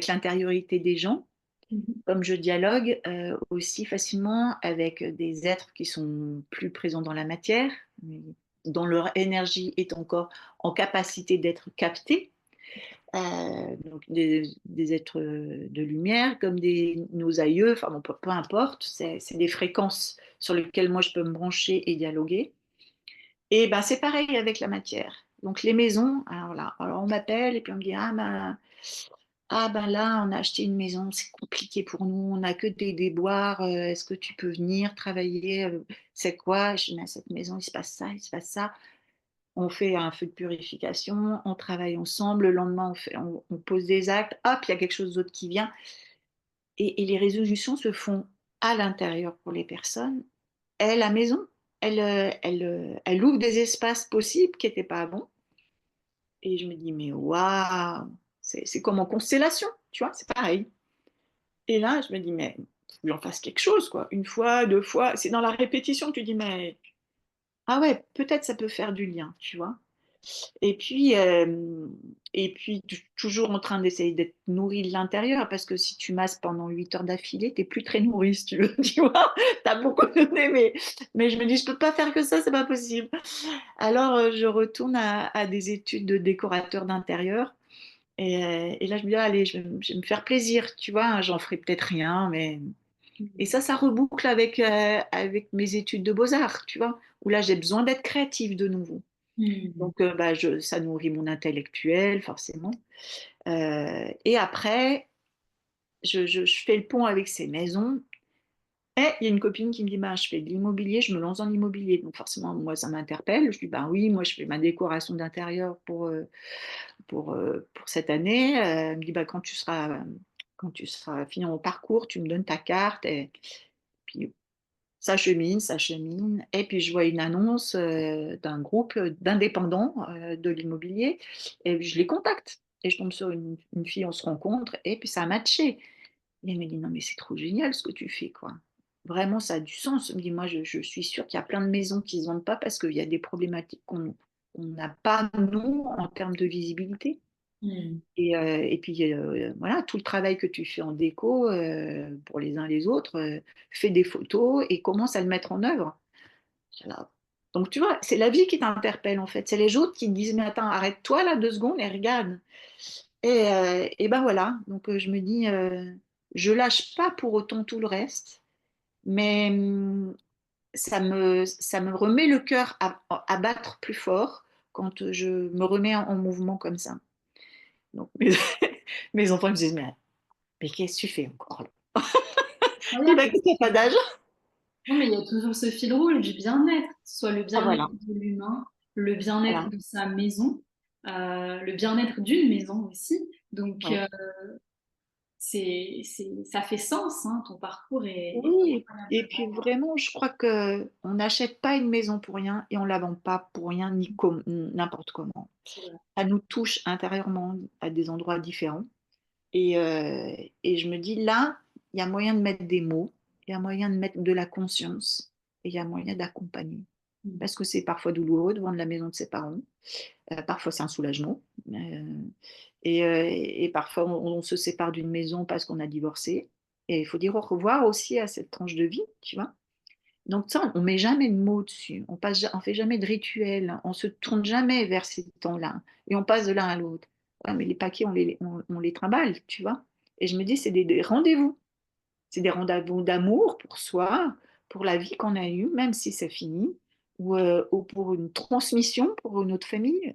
l'intériorité des gens, Mhm. comme je dialogue aussi facilement avec des êtres qui sont plus présents dans la matière, mais dont leur énergie est encore en capacité d'être captée. Donc des êtres de lumière, comme nos aïeux, enfin bon, peu importe, c'est des fréquences sur lesquelles moi je peux me brancher et dialoguer. Et ben c'est pareil avec la matière. Donc les maisons, alors là, alors on m'appelle et puis on me dit ah ben là on a acheté une maison, c'est compliqué pour nous, on n'a que des déboires, est-ce que tu peux venir travailler, c'est quoi? Je dis mais à cette maison il se passe ça, il se passe ça. On fait un feu de purification, on travaille ensemble, le lendemain on pose des actes, hop, il y a quelque chose d'autre qui vient. Et les résolutions se font à l'intérieur pour les personnes. Et la maison, elle ouvre des espaces possibles qui n'étaient pas avant. Et je me dis, mais waouh, c'est comme en constellation, tu vois, c'est pareil. Et là, je me dis, mais faut que j'en fasse quelque chose, quoi. Une fois, deux fois, c'est dans la répétition que tu dis, mais ah ouais, peut-être ça peut faire du lien, tu vois. Et puis, toujours en train d'essayer d'être nourri de l'intérieur, parce que si tu masses pendant 8 heures d'affilée, tu n'es plus très nourri, si tu veux, tu vois. Tu as beaucoup donné, mais je me dis, je ne peux pas faire que ça, c'est pas possible. Alors, je retourne à des études de décorateur d'intérieur. Et là, je me dis, ah, allez, je vais me faire plaisir, tu vois. J'en ferai peut-être rien, mais... Et ça reboucle avec mes études de beaux-arts, tu vois, où là, j'ai besoin d'être créative de nouveau. Mhm. Donc, bah, ça nourrit mon intellectuel, forcément. Et après, je fais le pont avec ces maisons. Et il y a une copine qui me dit, bah, je fais de l'immobilier, je me lance dans l'immobilier. Donc, forcément, moi, ça m'interpelle. Je dis, bah oui, moi, je fais ma décoration d'intérieur pour cette année. Elle me dit, bah, quand tu seras fini en parcours, tu me donnes ta carte. Et puis, ça chemine, ça chemine. Et puis, je vois une annonce d'un groupe d'indépendants de l'immobilier. Et je les contacte. Et je tombe sur une fille, on se rencontre. Et puis, ça a matché. Et elle me dit, non, mais c'est trop génial ce que tu fais, quoi. Vraiment, ça a du sens. Elle me dit, moi, je suis sûre qu'il y a plein de maisons qui ne se vendent pas parce qu'il y a des problématiques qu'on n'a pas, nous, en termes de visibilité. Mhm. Et puis, voilà, tout le travail que tu fais en déco pour les uns les autres, fais des photos et commence à le mettre en œuvre. Voilà. Donc, tu vois, c'est la vie qui t'interpelle, en fait. C'est les autres qui te disent, mais attends, arrête-toi là 2 secondes et regarde. Et ben voilà, donc je me dis, je lâche pas pour autant tout le reste, mais ça me remet le cœur à battre plus fort quand je me remets en mouvement comme ça. Donc, mes enfants me disent, mais qu'est-ce que tu fais encore là? Il Incroyable, va que parce t'as pas d'âge. non, mais il y a toujours ce fil rouge du bien-être, que ce soit le Ah bien-être voilà, de l'humain, le bien-être voilà, de sa maison, le bien-être d'une maison aussi. Donc, ouais. ça fait sens, hein, ton parcours est Oui, et puis incroyablement. vraiment, je crois que on n'achète pas une maison pour rien et on la vend pas pour rien ni comme n'importe comment. C'est vrai. Elle nous touche intérieurement à des endroits différents. Et je me dis, là, il y a moyen de mettre des mots, il y a moyen de mettre de la conscience et il y a moyen d'accompagner. parce que c'est parfois douloureux de vendre la maison de ses parents. Parfois, c'est un soulagement. Et parfois, on se sépare d'une maison parce qu'on a divorcé. Et il faut dire au revoir aussi à cette tranche de vie, tu vois. Donc ça, on met jamais de mots dessus. On fait jamais de rituel. On se tourne jamais vers ces temps-là. Et on passe de l'un à l'autre. Ouais, mais les paquets, on les trimballe, tu vois. Et je me dis, c'est des rendez-vous. C'est des rendez-vous d'amour pour soi, pour la vie qu'on a eue, même si c'est fini, ou pour une transmission pour une autre famille,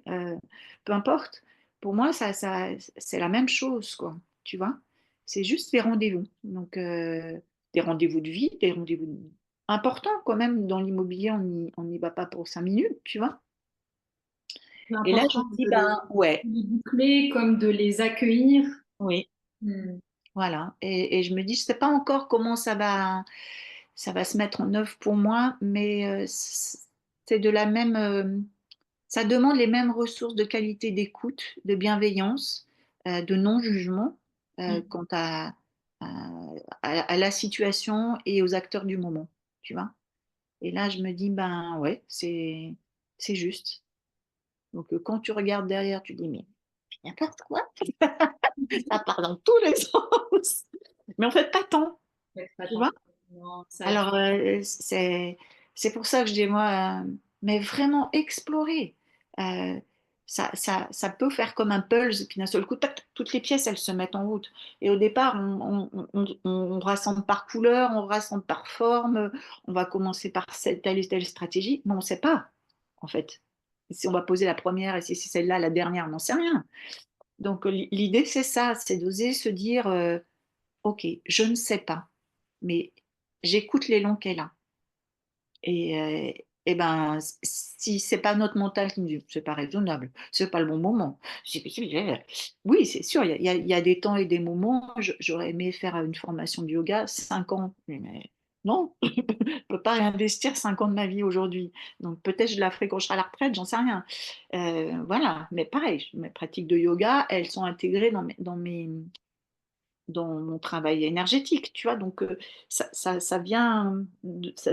peu importe. Pour moi, c'est la même chose, quoi, tu vois. C'est juste des rendez-vous. Donc, des rendez-vous de vie, des rendez-vous importants quand même. Dans l'immobilier, on n'y va pas pour 5 minutes, tu vois. C'est Et là, je important me dis, de ben ouais, les boucler comme de les accueillir. oui, Hmm. voilà. Et je me dis, je ne sais pas encore comment ça va se mettre en œuvre pour moi, mais c'est de la même, ça demande les mêmes ressources de qualité d'écoute, de bienveillance, de non-jugement Hmm. quant à, à la situation et aux acteurs du moment, tu vois. Et là, je me dis, ben ouais, c'est juste. Donc, quand tu regardes derrière, tu dis, mais n'importe quoi, ça part dans tous les sens. Mais en fait, pas tant, Faites pas tu attention. vois. Non, ça, Alors, c'est pour ça que je dis, moi, mais vraiment explorer. Euh, ça peut faire comme un puzzle, et puis d'un seul coup, tac, tac, toutes les pièces, elles se mettent en route. Et au départ, on rassemble par couleur, on rassemble par forme, on va commencer par telle et telle stratégie, mais on ne sait pas, en fait. Si on va poser la première et si c'est celle-là la dernière, on n'en sait rien. Donc, l'idée, c'est ça, c'est d'oser se dire, OK, je ne sais pas, mais j'écoute l'élan qu'elle a. Et ben, si c'est pas notre mental qui nous dit, c'est pas raisonnable, c'est pas le bon moment. Oui, c'est sûr, il y a des temps et des moments. J'aurais aimé faire une formation de yoga 5 ans, mais non, je ne peux pas réinvestir 5 ans de ma vie aujourd'hui. Donc peut-être je la ferai quand je serai à la retraite, j'en sais rien. Voilà, mais pareil, mes pratiques de yoga, elles sont intégrées dans mon travail énergétique, tu vois. Donc, ça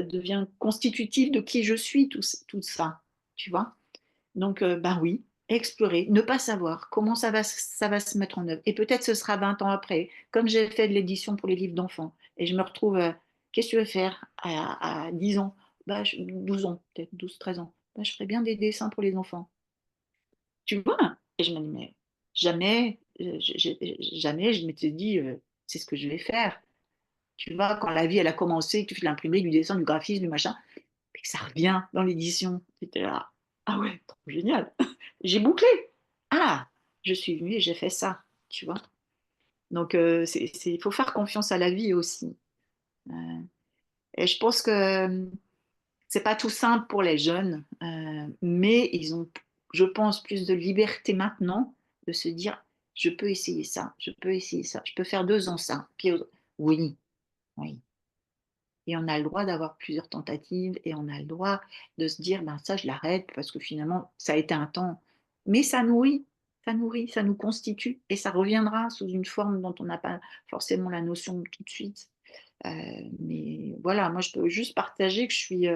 devient constitutif de qui je suis, tout ça, tu vois. Donc, ben oui, explorer, ne pas savoir comment ça va se mettre en œuvre. Et peut-être ce sera 20 ans après, comme j'ai fait de l'édition pour les livres d'enfants. Et je me retrouve, qu'est-ce que tu veux faire à 10 ans, 12 ans, peut-être 12, 13 ans. Ben, je ferais bien des dessins pour les enfants. Tu vois? Et je me dis, mais jamais, jamais je m'étais dit, c'est ce que je vais faire. Tu vois, quand la vie, elle a commencé, que tu fais de l'imprimerie, du dessin, du graphisme, du machin, et que ça revient dans l'édition. C'était là, ah ouais, trop génial. J'ai bouclé. Ah, je suis venue et j'ai fait ça, tu vois. Donc, il faut faire confiance à la vie aussi. Euh, et je pense que c'est pas tout simple pour les jeunes, mais ils ont, je pense, plus de liberté maintenant de se dire, je peux essayer ça, je peux essayer ça, je peux faire 2 ans ça. Puis, oui, oui. Et on a le droit d'avoir plusieurs tentatives et on a le droit de se dire, ben ça, je l'arrête parce que finalement, ça a été un temps. Mais ça nourrit, ça nous constitue et ça reviendra sous une forme dont on n'a pas forcément la notion tout de suite. Euh, mais voilà, moi, je peux juste partager que je suis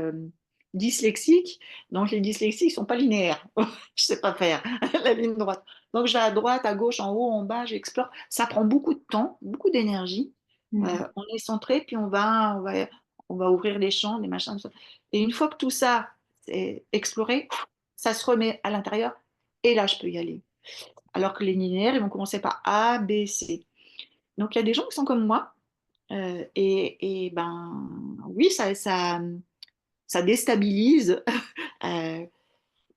dyslexique. Donc, les dyslexiques ne sont pas linéaires. Je ne sais pas faire la ligne droite. Donc, je vais à droite, à gauche, en haut, en bas, j'explore. Ça prend beaucoup de temps, beaucoup d'énergie. Hmm. On est centré, puis on va ouvrir les champs, les machins. Tout ça. Et une fois que tout ça est exploré, ça se remet à l'intérieur. Et là, je peux y aller. Alors que les linéaires, ils vont commencer par A, B, C. Donc, il y a des gens qui sont comme moi. Et ben oui, ça déstabilise euh,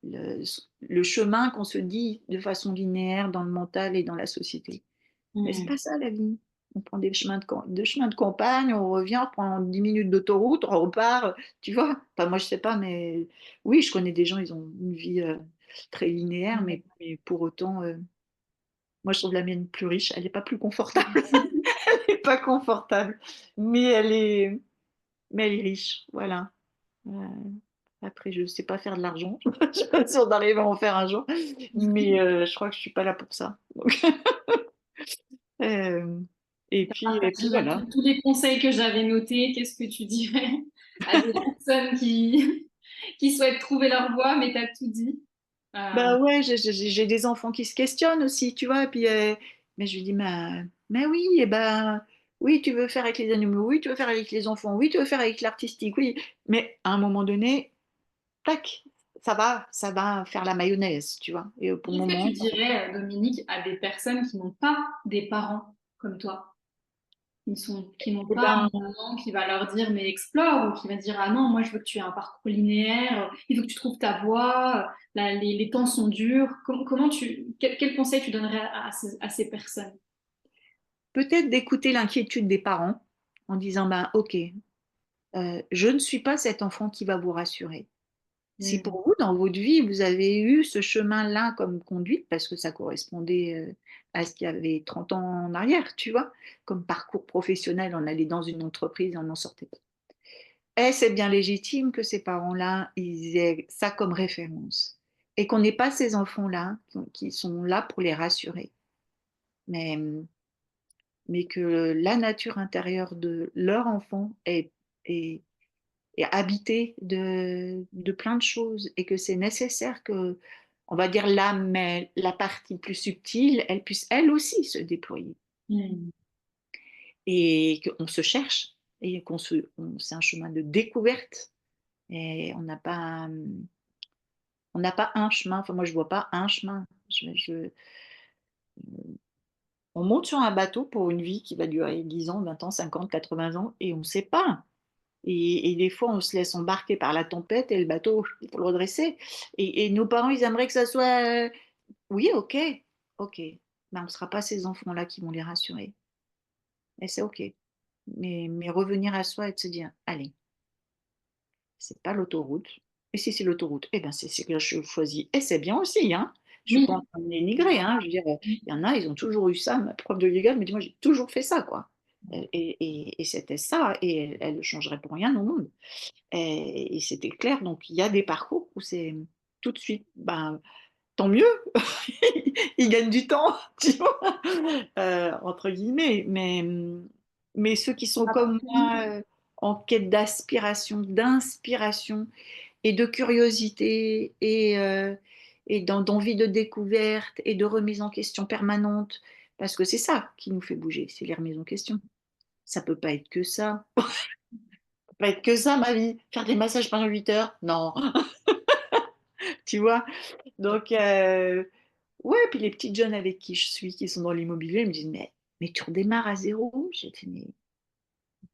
le, le chemin qu'on se dit de façon linéaire dans le mental et dans la société. Mais c'est Hmm. pas ça la vie. On prend des chemins de campagne, on revient, on prend 10 minutes d'autoroute, on repart, tu vois. Enfin, moi, je sais pas, mais oui, je connais des gens, ils ont une vie très linéaire, mais pour autant, moi, je trouve la mienne plus riche. Elle n'est pas plus confortable. Elle n'est pas confortable, mais mais elle est riche. Voilà. Euh, Après, je ne sais pas faire de l'argent. Je ne suis pas sûre d'arriver à en faire un jour, mais je crois que je ne suis pas là pour ça. Donc, euh, et puis Partager voilà. tous les conseils que j'avais notés. Qu'est-ce que tu dirais à des personnes qui souhaitent trouver leur voie, mais tu as tout dit. Bah ouais, j'ai des enfants qui se questionnent aussi, tu vois. Et puis, mais je lui dis, mais oui, et ben, oui, tu veux faire avec les animaux, oui, tu veux faire avec les enfants, oui, tu veux faire avec l'artistique, oui. Mais à un moment donné, tac, ça va faire la mayonnaise, tu vois. Et pour le Qu'est-ce que tu moment, dirais, Dominique, à des personnes qui n'ont pas des parents comme toi, qui n'ont eh pas ben, un maman qui va leur dire mais explore, ou qui va dire ah non, moi je veux que tu aies un parcours linéaire, il faut que tu trouves ta voie, là, les temps sont durs. Quel conseil tu donnerais à ces personnes? peut-être d'écouter l'inquiétude des parents en disant, ben, ok, je ne suis pas cet enfant qui va vous rassurer. Si Mm. pour vous, dans votre vie, vous avez eu ce chemin-là comme conduite, parce que ça correspondait à ce qu'il y avait 30 ans en arrière, tu vois, comme parcours professionnel, on allait dans une entreprise et on n'en sortait pas. Et c'est bien légitime que ces parents-là, ils aient ça comme référence. Et qu'on n'ait pas ces enfants-là qui sont là pour les rassurer. Mais, mais que la nature intérieure de leur enfant est et habité de plein de choses et que c'est nécessaire que, on va dire l'âme, mais la partie plus subtile, elle puisse elle aussi se déployer Mm. et qu'on se cherche et c'est un chemin de découverte et on n'a pas un chemin, enfin moi je vois pas un chemin. On monte sur un bateau pour une vie qui va durer 10 ans, 20 ans, 50, 80 ans et on ne sait pas. Et des fois, on se laisse embarquer par la tempête et le bateau, il faut le redresser. Et nos parents, ils aimeraient que ça soit, oui, ok, ok. Mais on ne sera pas ces enfants-là qui vont les rassurer. Et c'est ok. Mais revenir à soi et de se dire, allez, c'est pas l'autoroute. Et si c'est l'autoroute, eh ben c'est que je choisis. Et c'est bien aussi, hein. Je suis Oui. pas en train de dénigrer, hein. Je veux dire, il y en a, ils ont toujours eu ça. Ma prof de yoga me dit, moi, j'ai toujours fait ça, quoi. Et c'était ça, et elle ne changerait pour rien au monde. Et c'était clair, donc il y a des parcours où c'est tout de suite, ben, tant mieux, ils gagnent du temps, tu vois, entre guillemets. Mais ceux qui sont comme moi, en quête d'aspiration, d'inspiration et de curiosité et d'envie de découverte et de remise en question permanente, parce que c'est ça qui nous fait bouger, c'est les remises en question. Ça peut pas être que ça. Ça peut pas être que ça, ma vie. Faire des massages pendant 8 heures, non. Tu vois? Donc, ouais, puis les petites jeunes avec qui je suis, qui sont dans l'immobilier, elles me disent, mais tu redémarres à zéro? J'ai dit, mais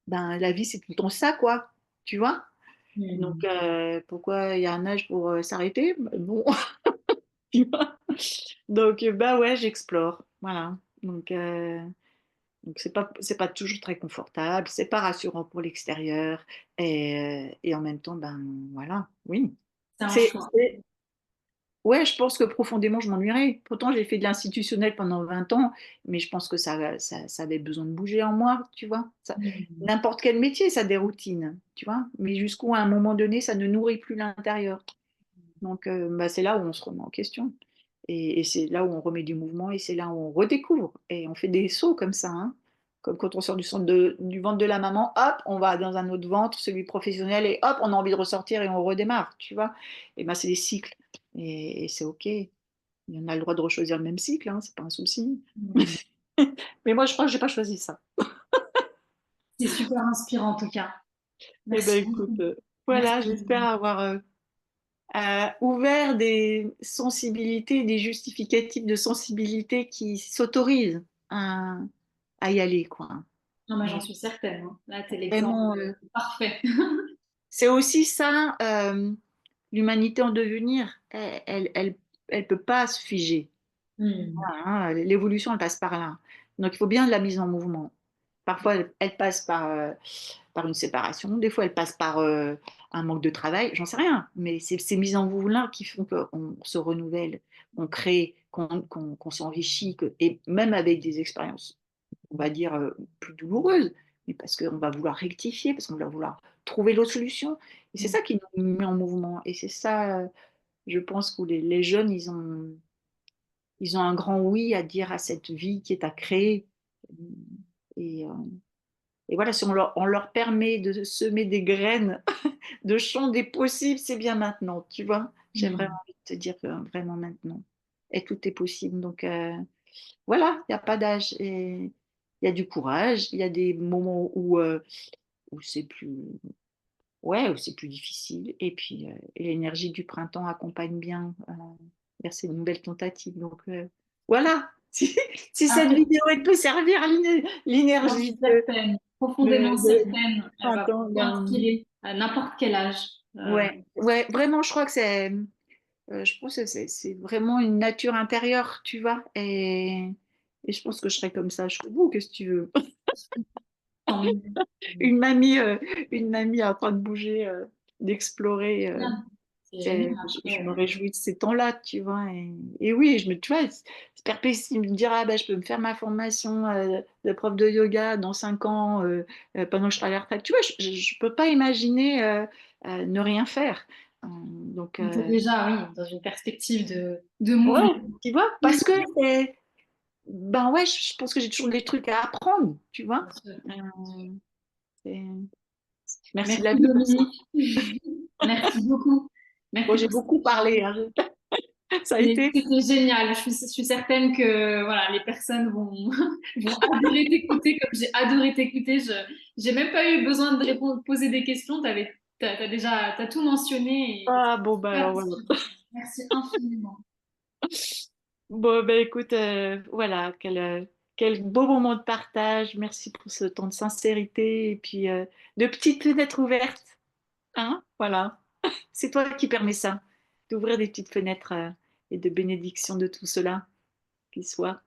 ben, la vie, c'est tout le temps ça, quoi. Tu vois? Donc, Mm. pourquoi il y a un âge pour s'arrêter? Bon, tu vois? Donc, bah ouais, j'explore. Voilà. Donc c'est pas toujours très confortable, c'est pas rassurant pour l'extérieur, et en même temps, ben voilà, oui. C'est un C'est, choix. Ouais, je pense que profondément, je m'ennuierais. Pourtant, j'ai fait de l'institutionnel pendant 20 ans, mais je pense que ça avait besoin de bouger en moi, tu vois. Mm. N'importe quel métier, ça a des routines, tu vois. Mais jusqu'où, à un moment donné, ça ne nourrit plus l'intérieur. Donc, bah, c'est là où on se remet en question. Et c'est là où on remet du mouvement et c'est là où on redécouvre. Et on fait des sauts comme ça, hein. Comme quand on sort du ventre de la maman, hop, on va dans un autre ventre, celui professionnel, et hop, on a envie de ressortir et on redémarre, tu vois. Et ben, c'est des cycles. Et c'est OK. On a le droit de rechoisir le même cycle, hein, c'est pas un souci. Mm. Mais moi, je crois que j'ai pas choisi ça. C'est super inspirant en tout cas. Eh ben, Merci écoute, beaucoup. voilà, Merci. j'espère avoir ouvert des sensibilités, des justificatifs de sensibilité qui s'autorisent à, à y aller, quoi. Non, mais j'en Et suis certaine, hein. Là, tu es l'exemple vraiment, parfait. c'est aussi ça, l'humanité en devenir, elle peut pas se figer. Mm. Voilà, hein, l'évolution, elle passe par là. Donc, il faut bien de la mise en mouvement. Parfois, elle passe par une séparation. Des fois, elle passe par un manque de travail. J'en sais rien. Mais c'est ces mises en mouvement-là qui font qu'on se renouvelle, qu'on crée, qu'on s'enrichit. Et même avec des expériences, on va dire, plus douloureuses. Mais parce qu'on va vouloir rectifier, parce qu'on va vouloir trouver l'autre solution. Et c'est ça qui nous met en mouvement. Et c'est ça, je pense, que les jeunes, ils ont un grand oui à dire à cette vie qui est à créer. Et, Et voilà, si on leur permet de semer des graines de champ des possibles, c'est bien maintenant, tu vois. J'ai vraiment Mm. envie de te dire que vraiment maintenant. Et tout est possible. Donc voilà, il n'y a pas d'âge. Et il y a du courage, il y a des moments où c'est plus, ouais, où c'est plus difficile. Et puis et l'énergie du printemps accompagne bien vers ces nouvelles tentatives. Donc voilà, si Ah, cette vidéo elle peut servir à j'en suis l'énergie certaine, profondément de certaine. Elle va printemps, beaucoup ben, inspirer à n'importe quel âge. ouais, ouais, vraiment, je crois que je pense que c'est vraiment une nature intérieure, tu vois. Et je pense que je serais comme ça. Je fais, bon, qu'est-ce que tu veux? Tant mieux. Une mamie, euh, une mamie en train de bouger, d'explorer. Bien. C'est génial. Je Après. me réjouis de ces temps-là, tu vois. Et oui, tu vois, c'est perpétuel de me dire, ah ben, je peux me faire ma formation de prof de yoga dans 5 ans pendant que je serai à la retraite. Tu vois, je ne peux pas imaginer ne rien faire. Donc, On était déjà, oui, dans une perspective de mouvement. ouais, tu vois, parce que ben ouais, je pense que j'ai toujours des trucs à apprendre, tu vois. Bien sûr. Euh, c'est- Merci Merci la vie pour ça. Dominique. Merci beaucoup. Bon, Merci j'ai pour cet beaucoup échange. parlé, hein. Ça a été. C'était génial. Je suis certaine que voilà, les personnes vont adorer t'écouter comme j'ai adoré t'écouter. J'ai même pas eu besoin de répondre, poser des questions. T'as déjà, t'as tout mentionné et Ah c'est bon, bah super alors voilà. inspirant. Merci infiniment. Bon, ben écoute, voilà, quel beau moment de partage. Merci pour ce temps de sincérité et puis de petites fenêtres ouvertes. Hein? Voilà. C'est toi qui permets ça, d'ouvrir des petites fenêtres et de bénédiction de tout cela qui soit.